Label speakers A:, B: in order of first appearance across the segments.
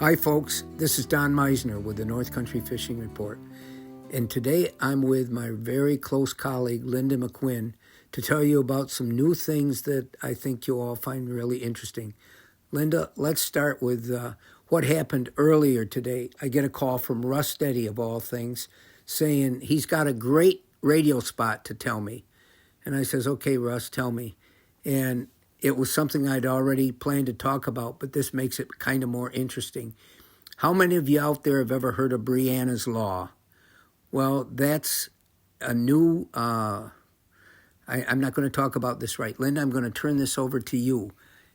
A: Hi folks, this is Don Meissner with the North Country Fishing Report. And today I'm with my very close colleague, Linda McQuinn, to tell you about some new things that I think you'll all find really interesting. Linda, let's start with what happened earlier today. I get a call from Russ Steady, of all things, saying he's got a great radio spot to tell me. And I says, okay, Russ, tell me. And it was something I'd already planned to talk about, but this makes it kind of more interesting. How many of you out there have ever heard of Brianna's Law? Well, that's a new, I'm not going to talk about this right. Linda, I'm going to turn this over to you.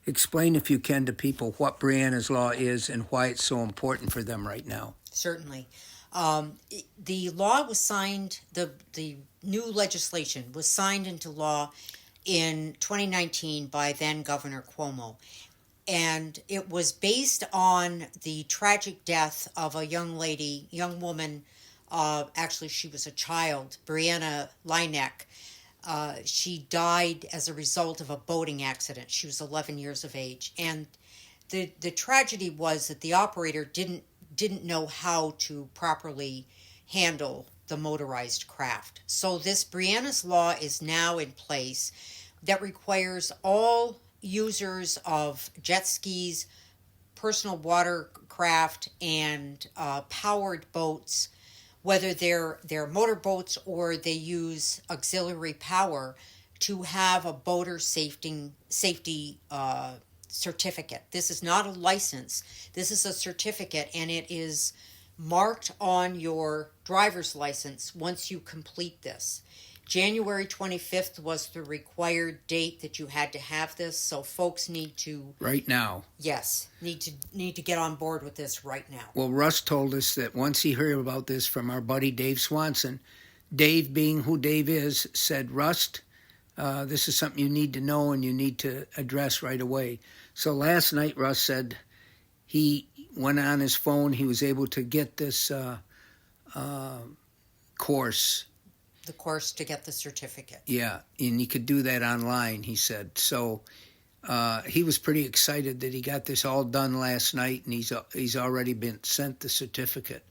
A: Explain, if you can, to people what Brianna's Law is and why it's so important for them right now.
B: Certainly. The law was signed, the new legislation was signed into law in 2019 by then Governor Cuomo. And it was based on the tragic death of a young woman, actually she was a child, Brianna Lineck. She died as a result of a boating accident. She was 11 years of age. And the tragedy was that the operator didn't know how to properly handle the motorized craft. So this Brianna's Law is now in place that requires all users of jet skis, personal watercraft, and powered boats, whether they're motorboats or they use auxiliary power, to have a boater safety certificate. This is not a license. This is a certificate, and it is marked on your driver's license once you complete this. January 25th was the required date that you had to have this, so folks need to...
A: Right now.
B: Yes, need to get on board with this right now.
A: Well, Russ told us that once he heard about this from our buddy Dave Swanson, Dave, being who Dave is, said, Russ, this is something you need to know and you need to address right away. So last night, Russ said he went on his phone. He was able to get this course.
B: The course to get the certificate.
A: Yeah, and he could do that online, he said. So he was pretty excited that he got this all done last night, and he's already been sent the certificate.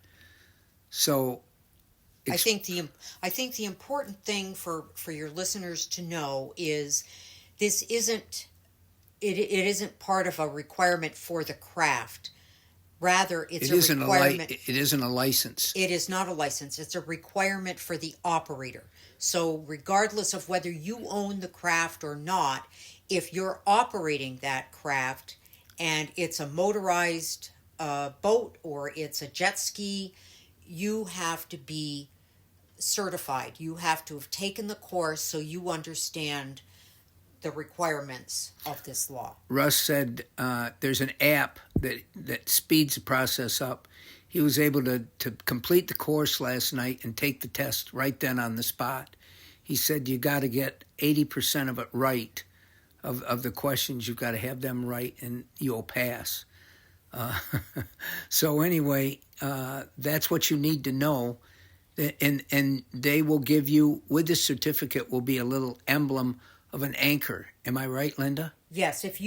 A: So
B: I think the important thing for your listeners to know is this isn't part of a requirement for the craft. Rather, it's a requirement.
A: It isn't a license.
B: It is not a license. It's a requirement for the operator. So regardless of whether you own the craft or not, if you're operating that craft and it's a motorized boat or it's a jet ski, you have to be certified. You have to have taken the course so you understand the requirements of this law.
A: Russ said there's an app that speeds the process up. He was able to complete the course last night and take the test right then on the spot. He said you got to get 80% of it right, of the questions. You've got to have them right and you'll pass. So anyway, that's what you need to know. And they will give you, with the certificate, will be a little emblem of an anchor. Am I right, Linda?
B: Yes. If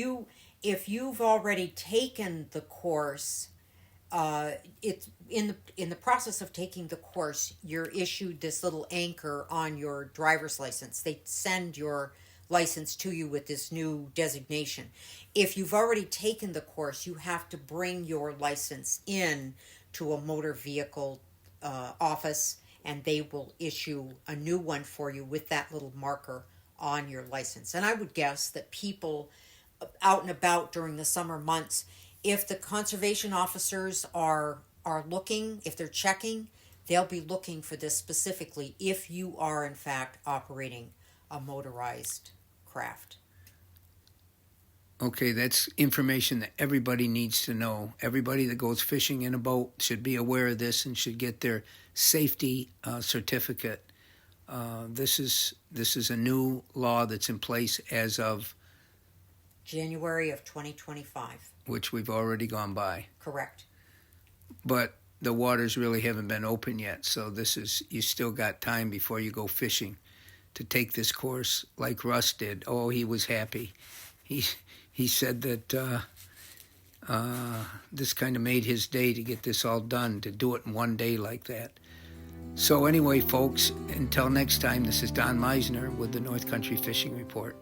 B: you've already taken the course, it's in the process of taking the course, you're issued this little anchor on your driver's license. They send your license to you with this new designation. If you've already taken the course, you have to bring your license in to a motor vehicle office, and they will issue a new one for you with that little marker on your license. And I would guess that people out and about during the summer months, if the conservation officers are looking, if they're checking, they'll be looking for this specifically if you are in fact operating a motorized craft.
A: Okay, that's information that everybody needs to know. Everybody that goes fishing in a boat should be aware of this and should get their safety certificate. This is a new law that's in place as of
B: January of 2025.
A: Which we've already gone by.
B: Correct.
A: But the waters really haven't been open yet, so you still got time before you go fishing to take this course like Russ did. Oh, he was happy. He said that this kind of made his day to get this all done, to do it in one day like that. So anyway, folks, until next time, this is Don Meissner with the North Country Fishing Report.